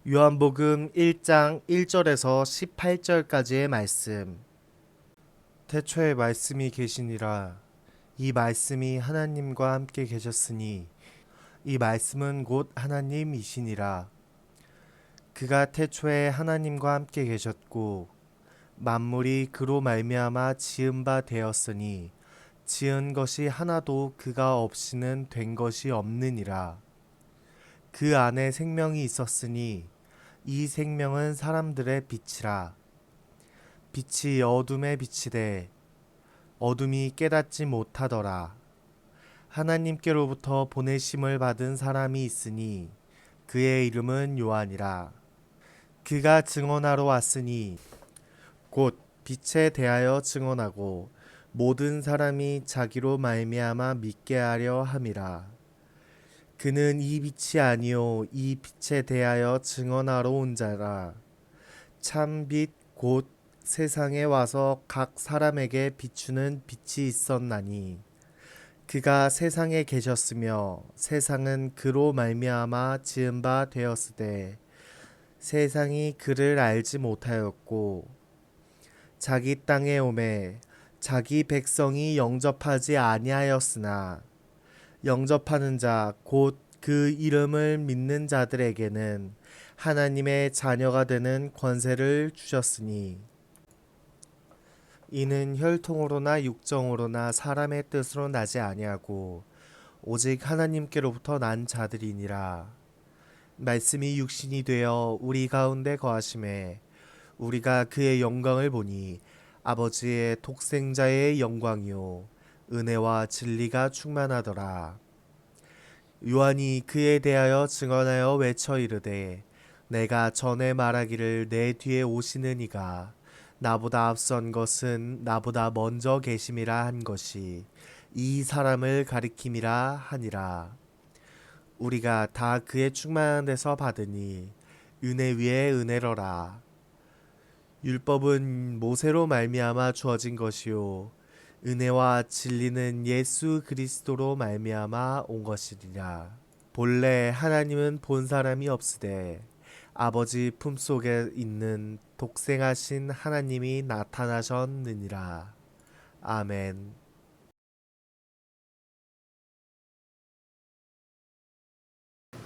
요한복음 1장 1절에서 18절까지의 말씀. 태초에 말씀이 계시니라. 이 말씀이 하나님과 함께 계셨으니 이 말씀은 곧 하나님이시니라. 그가 태초에 하나님과 함께 계셨고 만물이 그로 말미암아 지은 바 되었으니 지은 것이 하나도 그가 없이는 된 것이 없느니라. 그 안에 생명이 있었으니 이 생명은 사람들의 빛이라. 빛이 어둠에 비치되 어둠이 깨닫지 못하더라. 하나님께로부터 보내심을 받은 사람이 있으니 그의 이름은 요한이라. 그가 증언하러 왔으니 곧 빛에 대하여 증언하고 모든 사람이 자기로 말미암아 믿게 하려 함이라. 그는 이 빛이 아니요 이 빛에 대하여 증언하러 온 자라. 참 빛 곧 세상에 와서 각 사람에게 비추는 빛이 있었나니 그가 세상에 계셨으며 세상은 그로 말미암아 지은 바 되었으되 세상이 그를 알지 못하였고 자기 땅에 오매 자기 백성이 영접하지 아니하였으나 영접하는 자 곧 그 이름을 믿는 자들에게는 하나님의 자녀가 되는 권세를 주셨으니 이는 혈통으로나 육정으로나 사람의 뜻으로 나지 아니하고 오직 하나님께로부터 난 자들이니라. 말씀이 육신이 되어 우리 가운데 거하심에 우리가 그의 영광을 보니 아버지의 독생자의 영광이요 은혜와 진리가 충만하더라. 요한이 그에 대하여 증언하여 외쳐 이르되 내가 전에 말하기를 내 뒤에 오시는 이가 나보다 앞선 것은 나보다 먼저 계심이라 한 것이 이 사람을 가리킴이라 하니라. 우리가 다 그의 충만한 데서 받으니 은혜 위에 은혜로라. 율법은 모세로 말미암아 주어진 것이요 은혜와 진리는 예수 그리스도로 말미암아 온 것이니라. 본래 하나님은 본 사람이 없으되 아버지 품속에 있는 독생하신 하나님이 나타나셨느니라. 아멘.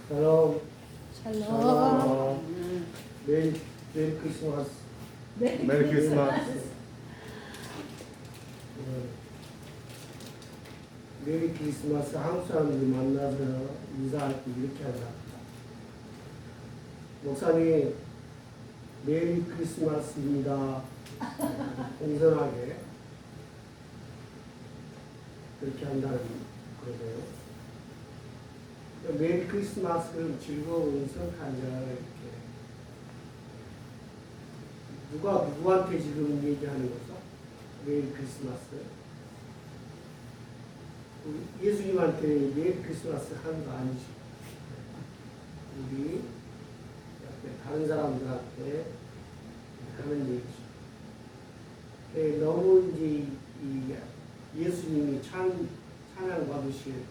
샬롬, 샬롬. 메리 크리스마스. 메리 크리스마스. 메리 크리스마스. 한국 사람들이 만나서 인사할 때 이렇게 하자. 목사님, 메리 크리스마스입니다. 공손하게 그렇게 한다는 거예요. 메리 크리스마스를 즐거운 성탄절 이렇게 누가 누구한테 지금 얘기하는 거죠? 메리 크리스마스. 예수님한테 메리 크리스마스 하는 거 아니죠? 우리 다른 사람들한테 하는 얘기죠. 너무 이제 이 예수님이 찬양 받으실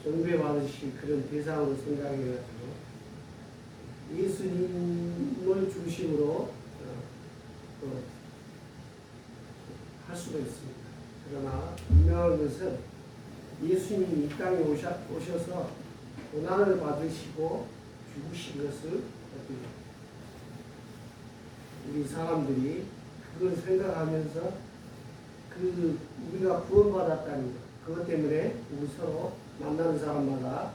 경배 받으실 그런 대상으로 생각해가지고 예수님을 중심으로 할 수가 있습니다. 그러나 분명한 것은 예수님이 이 땅에 오셔서 고난을 받으시고 죽으신 것을 우리 사람들이 그걸 생각하면서 우리가 구원받았다는 것, 그것 때문에 우리 서로 만나는 사람마다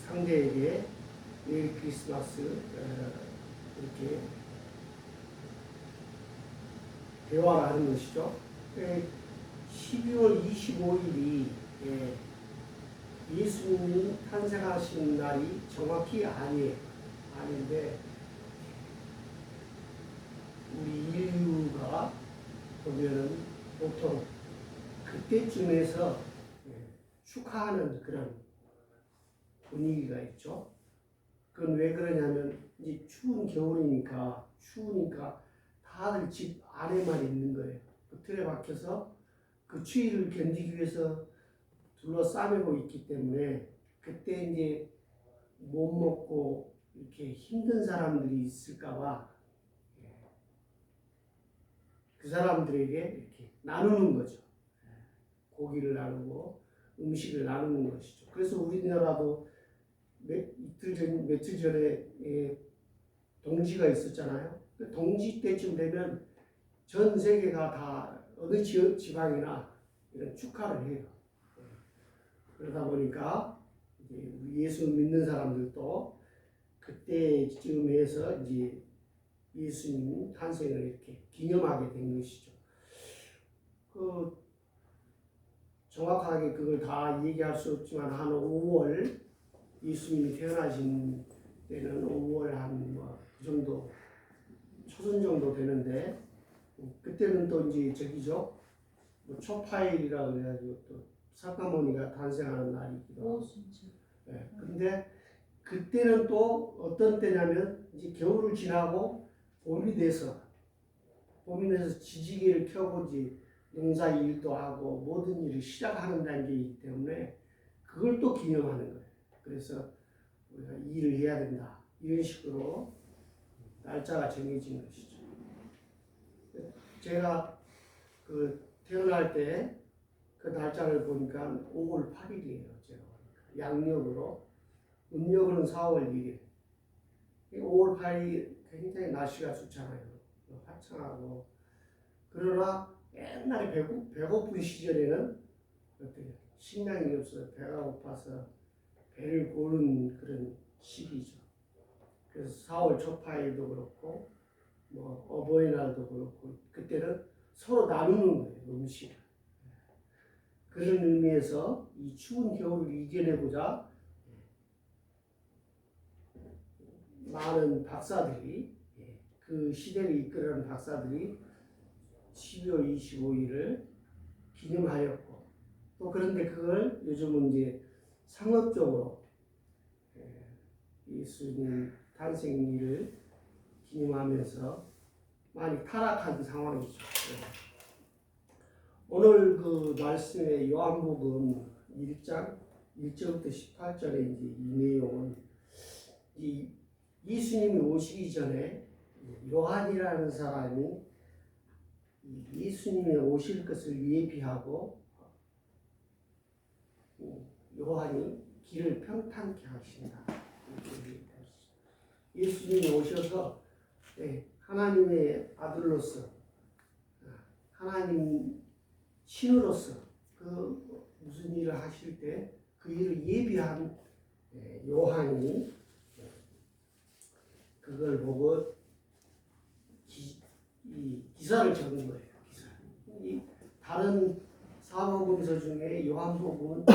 상대에게 메리 크리스마스 이렇게 대화를 하는 것이죠. 12월 25일이 예수님이 탄생하신 날이 정확히 아닌데 우리 인류가 보면은 보통 그때쯤에서 축하하는 그런 분위기가 있죠. 그건 왜 그러냐면 이제 추우니까 다들 집 안에만 있는 거예요. 그 틀에 박혀서 그 추위를 견디기 위해서 둘러싸매고 있기 때문에 그때 이제 못 먹고 이렇게 힘든 사람들이 있을까봐 그 사람들에게 이렇게 나누는 거죠. 고기를 나누고 음식을 나누는 것이죠. 그래서 우리나라도 며칠 전에 동지가 있었잖아요. 그 동지 때쯤 되면 전 세계가 다 어느 지방이나 이런 축하를 해요. 그러다 보니까 이제 우리 예수 믿는 사람들도 그때쯤 해서 이제 예수님 탄생을 이렇게 기념하게 된 것이죠. 그 정확하게 그걸 다 얘기할 수 없지만 한 5월 예수님이 태어나신 때는 5월 한그 정도 초순 정도 되는데 그때는 또 이제 저기죠 뭐 초파일이라 그래가지고 또 사카모니가 탄생하는 날이기도 하고. 네, 근데 그때는 또 어떤 때냐면 이제 겨울을 지나고 봄이 돼서 지지개를 켜고 이제 농사 일도 하고 모든 일을 시작하는 단계이기 때문에 그걸 또 기념하는 거예요. 그래서 우리가 일을 해야 된다 이런 식으로 날짜가 정해진 것이죠. 제가 그 태어날 때 그 날짜를 보니까 5월 8일이에요. 제가 보니까 양력으로 음력으로는 4월 1일. 5월 8일 굉장히 날씨가 좋잖아요. 화창하고. 그러나 옛날에 배고픈 시절에는 어떻게 식량이 없어서 배가 고파서 배를 고른 그런 시기죠. 그래서 4월 초파일도 그렇고 뭐 어버이날도 그렇고 그때는 서로 나누는 거예요. 음식을. 그런 의미에서 이 추운 겨울을 이겨내고자 많은 박사들이 그 시대를 이끌어가는 박사들이 12월 25일을 기념하였고 또 그런데 그걸 요즘은 이제 상업적으로 예수님 탄생일을 기념하면서 많이 타락한 상황이죠. 오늘 그 말씀의 요한복음 1장 1절부터 18절의 이제 이 내용은 예수님이 오시기 전에 요한이라는 사람이 예수님이 오실 것을 예비하고 요한이 길을 평탄케 하신다. 예수님이 오셔서 하나님의 아들로서 하나님 신으로서 그 무슨 일을 하실 때 그 일을 예비한 요한이 그걸 보고 기사를 적은 거예요. 이 다른 사복음서 중에 요한복음은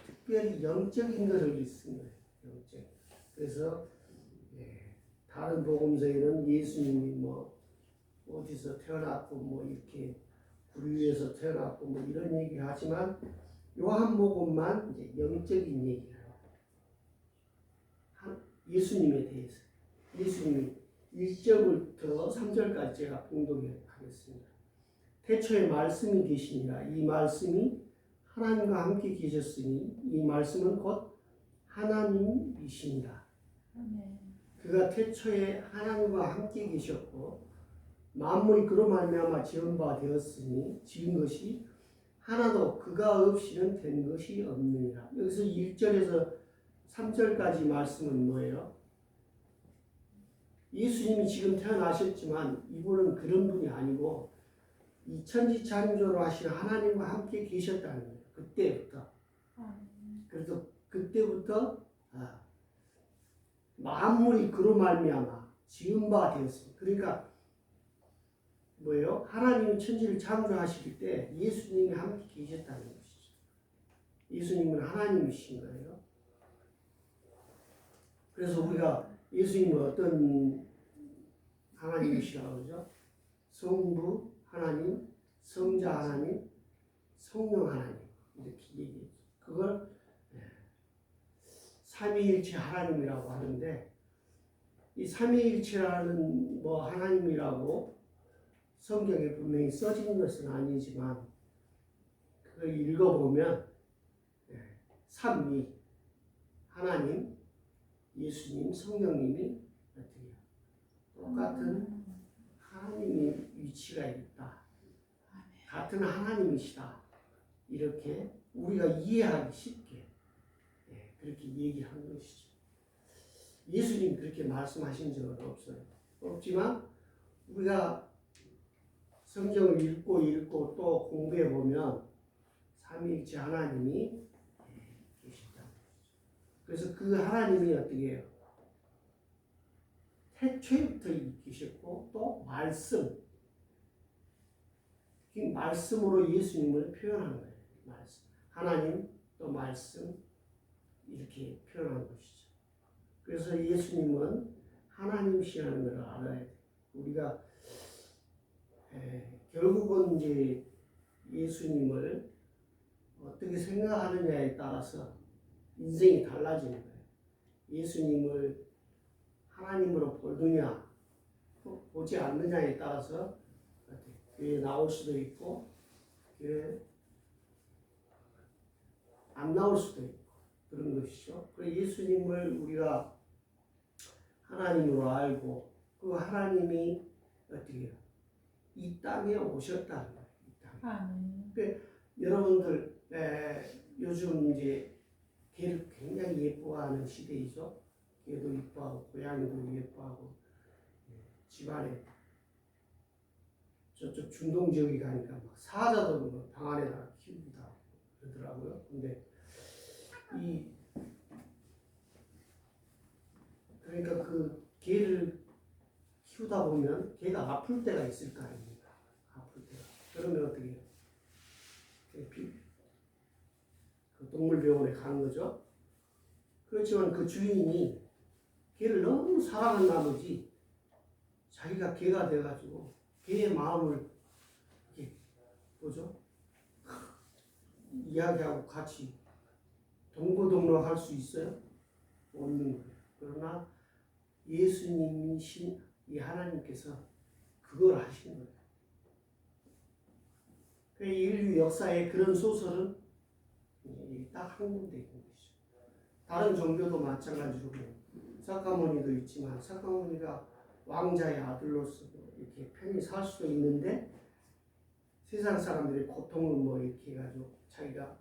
특별히 영적인 것을 쓴 거예요. 영적. 그래서 다른 복음서에는 예수님이 뭐 어디서 태어났고 뭐 이렇게 굴 위에서 태어났고 뭐 이런 얘기 하지만 요한복음만 이제 영적인 얘기를 해요. 예수님에 대해서. 예수님이 1절부터 3절까지 제가 봉독하겠습니다. 태초에 말씀이 계시니라. 이 말씀이 하나님과 함께 계셨으니 이 말씀은 곧 하나님이십니다. 그가 태초에 하나님과 함께 계셨고 만물이 그로 말미암아 지은 바 되었으니 지은 것이 하나도 그가 없이는 된 것이 없느니라. 여기서 1절에서 3절까지 말씀은 뭐예요? 예수님이 지금 태어나셨지만 이분은 그런 분이 아니고 이 천지창조를 하신 하나님과 함께 계셨다는 거예요. 그때부터. 그래서 그때부터 만물이 그로 말미암아 지은 바 되었습니다. 그러니까 뭐예요? 하나님이 천지를 창조하실 때 예수님이 함께 계셨다는 것이죠. 예수님은 하나님이신 거예요. 그래서 우리가 예수님은 어떤 하나님이시라고 그러죠? 성부 하나님, 성자 하나님, 성령 하나님 이렇게 얘기해요. 그걸 삼위일체 하나님이라고 하는데 이 삼위일체라는 뭐 하나님이라고 성경에 분명히 써진 것은 아니지만 그걸 읽어보면 삼위 하나님 예수님, 성령님이 어떻게 똑같은 하나님의 위치가 있다. 같은 하나님이시다. 이렇게 우리가 이해하기 쉽게 그렇게 얘기한 것이죠. 예수님 그렇게 말씀하신 적은 없어요. 없지만 우리가 성경을 읽고 또 공부해 보면 삼위일체 하나님이 계시다. 그래서 그 하나님이 어떻게 해요? 태초부터 계셨고 또 말씀, 그 말씀으로 예수님을 표현한 거예요. 말씀. 하나님 또 말씀 이렇게 표현한 것이죠. 그래서 예수님은 하나님이시라는 걸 알아야 돼요. 우리가 결국은 이제 예수님을 어떻게 생각하느냐에 따라서 인생이 달라지는 거예요. 예수님을 하나님으로 보느냐 보지 않느냐에 따라서 교회에 나올 수도 있고 교회에 안 나올 수도 있고 그런 것이죠. 그래서 예수님을 우리가 하나님으로 알고 그 하나님이 어떻게 해요? 이 땅에 오셨다는 거예요. 이 땅에. 그러니까 여러분들 요즘 이제 개를 굉장히 예뻐하는 시대이죠. 개도 예뻐하고 고양이도 예뻐하고 집안에 저쪽 중동 지역에 가니까 막 사자도 방 안에다가 키우기도 하고 그러더라고요. 근데 그러니까 그 개를 키우다 보면 개가 아플 때가 있을 거 아닙니까? 아플 때가. 그러면 어떻게 해요? 그 동물병원에 가는 거죠. 그렇지만 그 주인이 개를 너무 사랑한 나머지 자기가 개가 돼가지고 개의 마음을 이렇게 뭐죠? 이야기하고 같이 동거동락할 수 있어요? 없는 거예요. 그러나 예수님이신 이 하나님께서 그걸 하신 거예요. 그러니까 인류 역사에 그런 소설은 딱 한 군데 있는 것이죠. 다른 종교도 마찬가지로 사카모니도 있지만 사카모니가 왕자의 아들로서 이렇게 편히 살 수도 있는데 세상 사람들의 고통을 뭐 이렇게 해가지고 자기가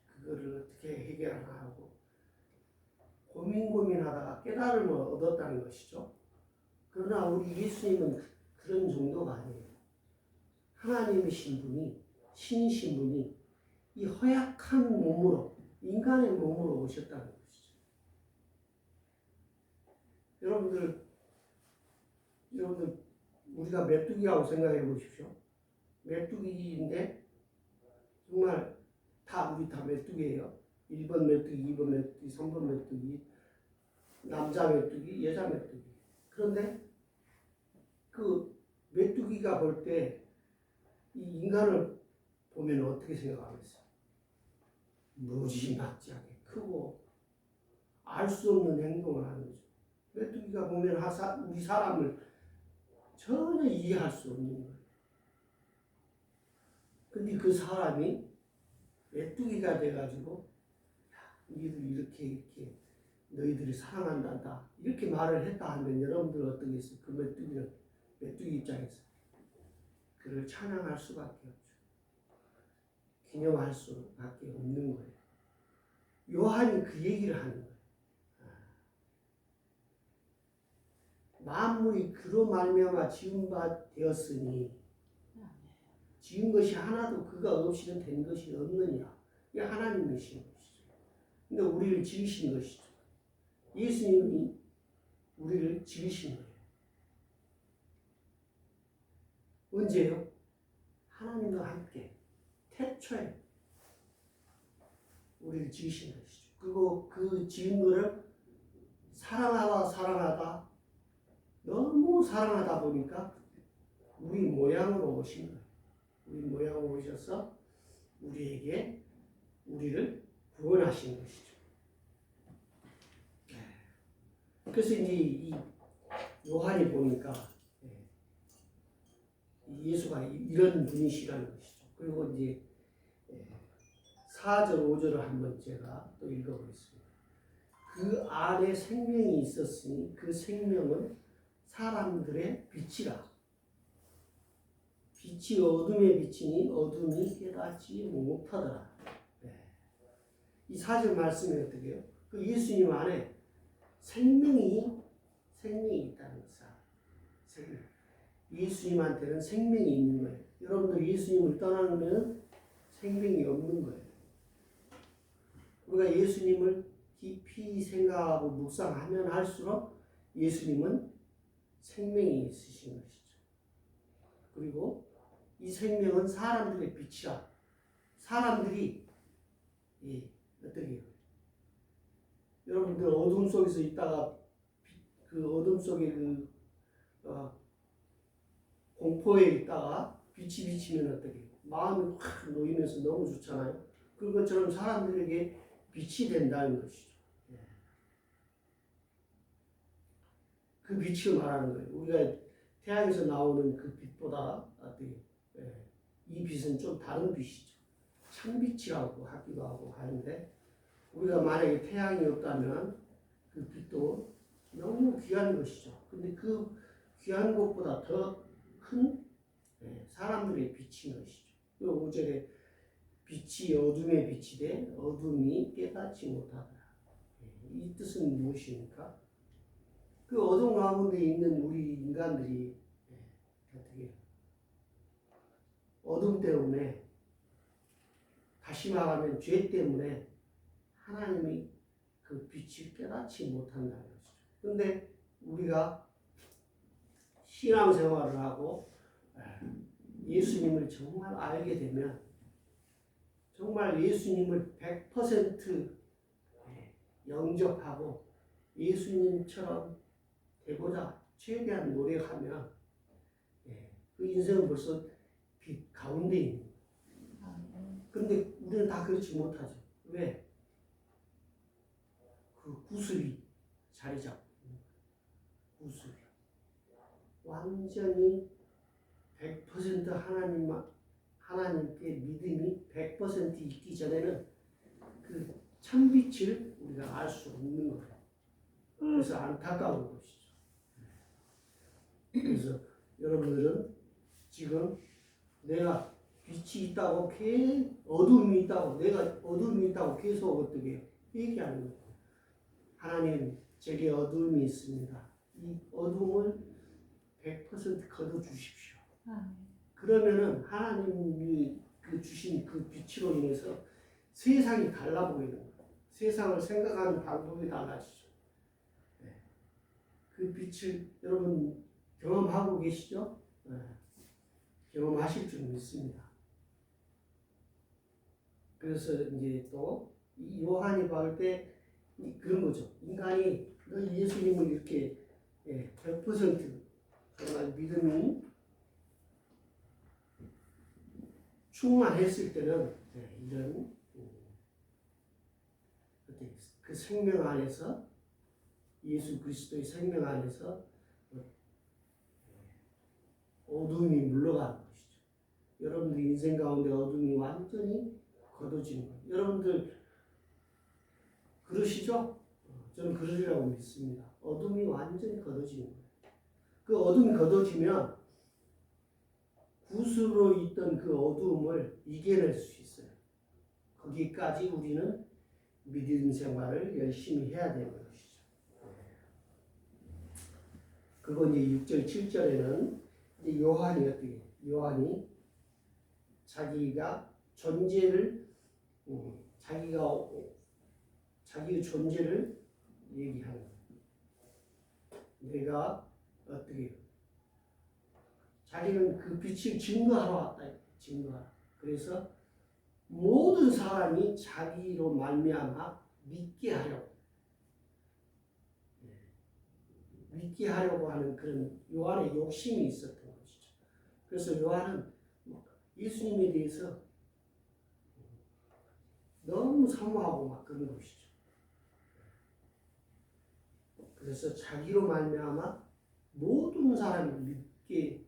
그거를 어떻게 해결하나 하고 고민하다가 깨달음을 얻었다는 것이죠. 그러나 우리 예수님은 그런 정도가 아니에요. 하나님이신 분이, 신이신 분이 이 허약한 몸으로, 인간의 몸으로 오셨다는 것이죠. 여러분들 우리가 메뚜기라고 생각해 보십시오. 메뚜기인데 정말 우리 다 메뚜기예요. 1번 메뚜기, 2번 메뚜기, 3번 메뚜기, 남자 메뚜기, 여자 메뚜기. 그런데 그 메뚜기가 볼 때 이 인간을 보면 어떻게 생각하겠어요? 무지막지하게 크고 알 수 없는 행동을 하는 거죠. 메뚜기가 보면 우리 사람을 전혀 이해할 수 없는 거예요. 근데 그 사람이 메뚜기가 돼가지고 니들 이렇게 너희들이 사랑한단다 이렇게 말을 했다 하면 여러분들 어떻겠어요? 그 메뚜기 입장에서 그를 찬양할 수밖에 없죠. 기념할 수밖에 없는 거예요. 요한이 그 얘기를 하는 거예요. 만물이 그로 말미암아 지은 바 되었으니 지은 것이 하나도 그가 없이는 된 것이 없느니라. 이게 하나님이신 것이죠. 근데 우리를 지으신 것이죠. 예수님이 우리를 지으신 거예요. 언제요? 하나님과 함께 태초에 우리를 지으신 것이죠. 그리고 그 지은 거를 사랑하다 너무 사랑하다 보니까 우리 모양으로 오신 거예요. 우리 모양으로 오셔서 우리를 구원하신 것이죠. 그래서 이제 이 요한이 보니까 예수가 이런 분이시라는 것이죠. 그리고 이제 4절, 5절을 한번 제가 또 읽어보겠습니다. 그 안에 생명이 있었으니 그 생명은 사람들의 빛이라. 빛이 어둠에 비치니 어둠이 깨닫지 못하더라. 네. 이 4절 말씀이 어떻게 해요? 그 예수님 안에 생명이 있다는 것을 생명. 예수님한테는 생명이 있는 거예요. 여러분들 예수님을 떠나면 생명이 없는 거예요. 우리가 예수님을 깊이 생각하고 묵상하면 할수록 예수님은 생명이 있으신 것이죠. 그리고 이 생명은 사람들의 빛이라. 사람들이 어떻게 해요? 여러분들 어둠 속에서 있다가 그 어둠 속에 공포에 있다가 빛이 비치면 어떻게 해요? 마음이 확 놓이면서 너무 좋잖아요. 그것처럼 사람들에게 빛이 된다는 것이죠. 그 빛을 말하는 거예요. 우리가 태양에서 나오는 그 빛보다 이 빛은 좀 다른 빛이죠. 찬빛이라고 하기도 하고 하는데 우리가 만약에 태양이 없다면 그 빛도 너무 귀한 것이죠. 근데 그 귀한 것보다 더 큰 사람들의 빛인 것이죠. 그 5절에 빛이 어둠에 비치되 어둠이 깨닫지 못하더라. 이 뜻은 무엇입니까? 그 어둠 가운데 있는 우리 인간들이 어떻게 어둠 때문에, 다시 말하면 죄 때문에 하나님이 그 빛을 깨닫지 못한다는 것이죠. 그런데 우리가 신앙생활을 하고 예수님을 정말 알게 되면 정말 예수님을 100% 영접하고 예수님처럼 되고자 최대한 노력하면 그 인생은 벌써 빛 가운데 있는 거예요. 그런데 우리는 다 그렇지 못하죠. 왜? 그 구슬이 자리 잡고 구슬이 완전히 100% 하나님께 믿음이 100% 있기 전에는 그 참빛을 우리가 알 수 없는 거예요. 그래서 안타까운 것이죠. 그래서 여러분들은 지금 내가 빛이 있다고 어둠이 있다고 내가 어둠이 있다고 계속 어떻게 얘기하는 거예요. 하나님, 제게 어둠이 있습니다. 이 어둠을 100% 거둬 주십시오. 그러면은 하나님이 그 주신 그 빛으로 인해서 세상이 달라 보이는 거예요. 세상을 생각하는 방법이 달라지죠. 그 빛을 여러분 경험하고 계시죠? 경험하실 줄 믿습니다. 그래서 이제 또 요한이 받을 때 그런 거죠. 인간이 예수님을 이렇게 100% 정말 믿음이 충만했을 때는 이런 그 생명 안에서 예수 그리스도의 생명 안에서 어둠이 물러가는 것이죠. 여러분들 인생 가운데 어둠이 완전히 걷어지는 거예요. 여러분들 그러시죠? 저는 그러리라고 믿습니다. 어둠이 완전히 걷어지는 거예요. 그 어둠이 걷어지면 구스로 있던 그 어두움을 이겨낼 수 있어요. 거기까지 우리는 믿음 생활을 열심히 해야 되는 것이죠. 그리고 이제 6절, 7절에는 이제 요한이 어떻게 해요? 요한이 자기가 존재를 자기의 존재를 얘기하는 거예요. 내가 어떻게 해요? 자기는 그 빛을 증거하러 왔다. 증거하러. 그래서 모든 사람이 자기로 말미암아 믿게 하려고 하는 그런 요한의 욕심이 있었던 것이죠. 그래서 요한은 예수님에 대해서 너무 사모하고 막 그런 것이죠. 그래서 자기로 말미암아 모든 사람이 믿게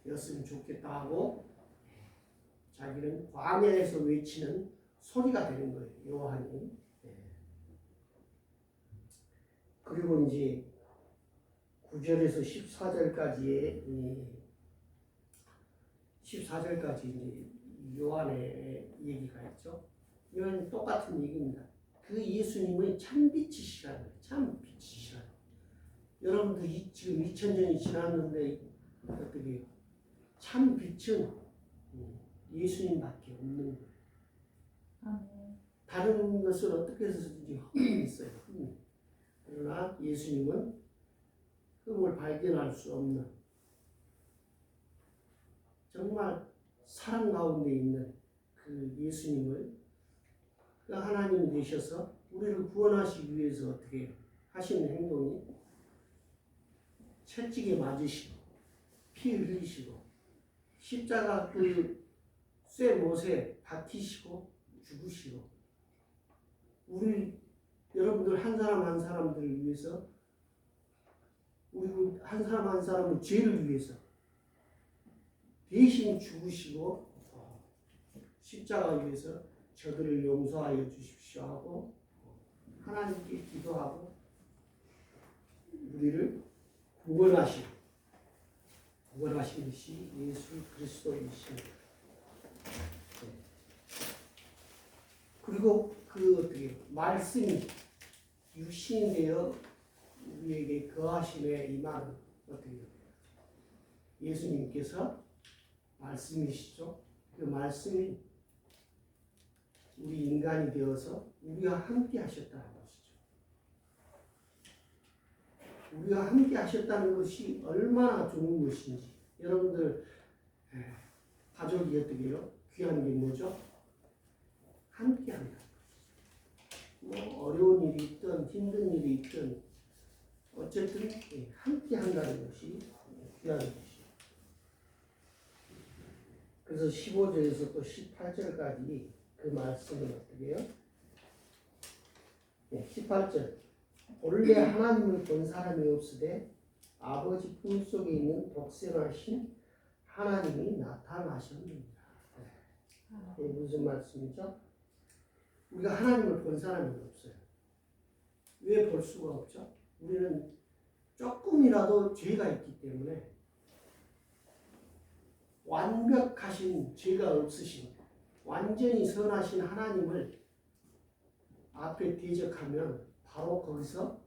되었으면 좋겠다 하고 자기는 광야에서 외치는 소리가 되는 거예요. 요한이. 그리고 이제 9절에서 14절까지의 14절까지 이제 요한의 얘기가 있죠. 이건 똑같은 얘기입니다. 그 예수님은 참 빛이시라는 거예요. 참 빛이시라는 거예요. 여러분들 지금 2000년이 지났는데 어떻게 참 빛은 예수님밖에 없는 거예요. 아멘. 다른 것을 어떻게 해서든지 흠이 있어요. 흠이. 그러나 예수님은 흠을 발견할 수 없는 정말 사랑 가운데 있는 그 예수님을 그 하나님이 되셔서 우리를 구원하시기 위해서 어떻게 하시는 행동이 채찍에 맞으시고 피 흘리시고 십자가 그 쇠 못에 박히시고 죽으시고 우리 여러분들 한 사람 한 사람들을 위해서 우리 한 사람 한 사람의 죄를 위해서 대신 죽으시고 십자가 위에서 저들을 용서하여 주십시오 하고 하나님께 기도하고 우리를 구원하신 것이 예수 그리스도이십니다. 그리고 그 어떻게 말씀이 육신이 되어 우리에게 거하심에 임하는 어떻게 예수님께서 말씀이시죠. 그 말씀이 우리 인간이 되어서 우리와 함께 하셨다는 것이죠. 우리와 함께 하셨다는 것이 얼마나 좋은 것인지 여러분들 가족이 어떻게 해요? 귀한 게 뭐죠? 함께 한다. 뭐 어려운 일이 있든 힘든 일이 있든 어쨌든 함께 한다는 것이 귀한 것이죠. 그래서 15절에서 또 18절까지 그 말씀은 어떻게 해요? 18절 본래 하나님을 본 사람이 없으되 아버지 품속에 있는 독생하신 하나님이 나타나셨느니라. 이게 무슨 말씀이죠? 우리가 하나님을 본 사람이 없어요. 왜 볼 수가 없죠? 우리는 조금이라도 죄가 있기 때문에 완벽하신 죄가 없으신 완전히 선하신 하나님을 앞에 대적하면 바로 거기서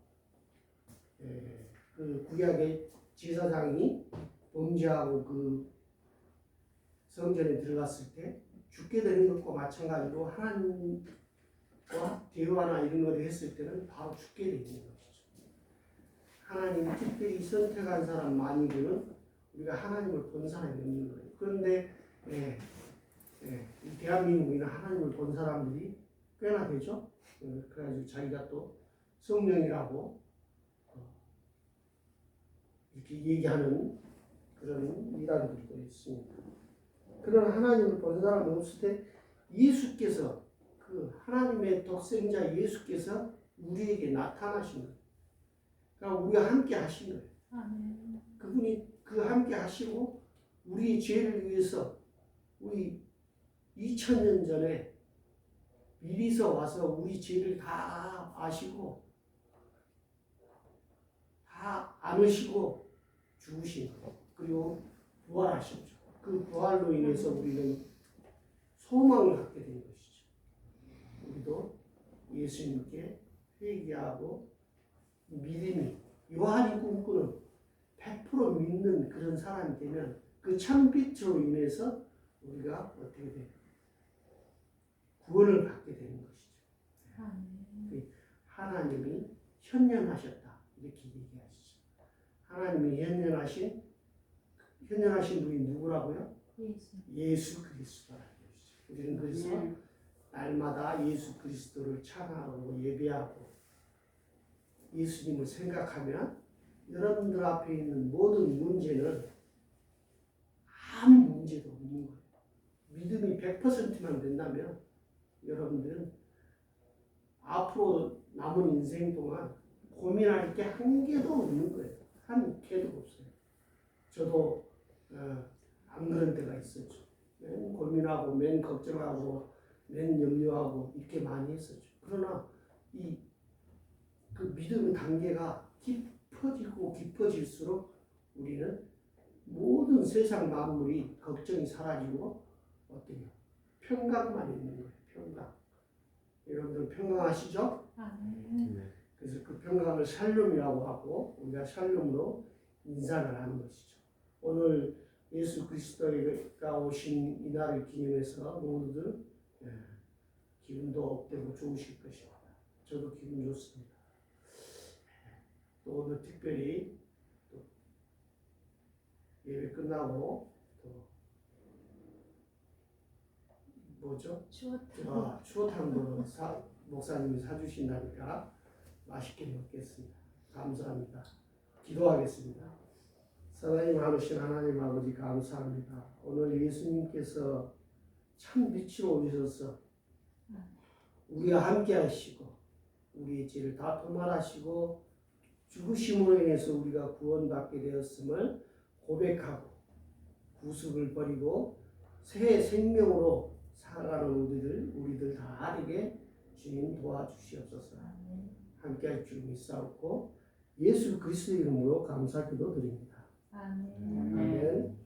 그 구약의 제사장이 범죄하고 그 성전에 들어갔을 때 죽게 되는 것과 마찬가지로 하나님과 대화나 이런 것을 했을 때는 바로 죽게 되는 것이죠. 하나님이 특별히 선택한 사람만이고는 우리가 하나님을 본 사람이 없는 거예요. 그런데 이 대한민국이나 하나님을 본 사람들이 꽤나 되죠. 그래가지고 자기가 또 성령이라고 이렇게 얘기하는 그런 이단들도 있습니다. 그런 하나님을 본 사람은 없을 때 예수께서 그 하나님의 독생자 예수께서 우리에게 나타나신 거예요. 그러니까 우리와 함께 하신 거예요. 아멘. 그분이 그 함께 하시고 우리 죄를 위해서 우리 2000년 전에 미리서 와서 우리 죄를 다 아시고 다 안으시고 죽으신 거 그리고 부활하셨죠. 그 부활로 인해서 우리는 소망을 갖게 된 것이죠. 우리도 예수님께 회개하고 믿음이 요한이 꿈꾸는 100% 믿는 그런 사람이 되면 그 참빛으로 인해서 우리가 어떻게 돼요? 구원을 받게 되는 것이죠. 아멘. 하나님이 현현하셨다 이렇게 얘기하시죠. 하나님이 현현하신 분이 누구라고요? 예수 그리스도라는 것이죠. 우리는 그래서 날마다 예수 그리스도를 찬양하고 예배하고 예수님을 생각하면 여러분들 앞에 있는 모든 문제는 아무 문제도 없는 거예요. 믿음이 100%만 된다면 여러분들은 앞으로 남은 인생 동안 고민할 게 한 개도 없는 거예요. 한 개도 없어요. 저도 안 그런 때가 있었죠. 맨 고민하고 맨 걱정하고 맨 염려하고 이렇게 많이 했었죠. 그러나 이 그 믿음의 단계가 깊어지고 깊어질수록 우리는 모든 세상 만물이 걱정이 사라지고 어때요? 평강만 있는 거예요. 평강. 여러분들 평강하시죠? 아멘. 네. 그래서 그 평강을 샬롬이라고 하고 우리가 샬롬으로 인사를 하는 것이죠. 오늘 예수 그리스도가 오신 이날을 기념해서 모두들 기분도 업되고 좋으실 것입니다. 저도 기분 좋습니다. 또 오늘 특별히 또 예배 끝나고 또 뭐죠? 추웠다. 추어탕도 목사님이 사주신다니까 맛있게 먹겠습니다. 감사합니다. 기도하겠습니다. 사랑이 많으신 하나님 아버지 감사합니다. 오늘 예수님께서 참 빛으로 오셔서 우리와 함께 하시고 우리의 죄를 다 도말하시고 죽으심으로 인해서 우리가 구원받게 되었음을 고백하고 구속을 버리고 새 생명으로 살아가는 우리들 다 되게 주님 도와주시옵소서. 함께 할 줄 믿사옵고 예수 그리스도의 이름으로 감사 기도 드립니다. 아멘. 아멘.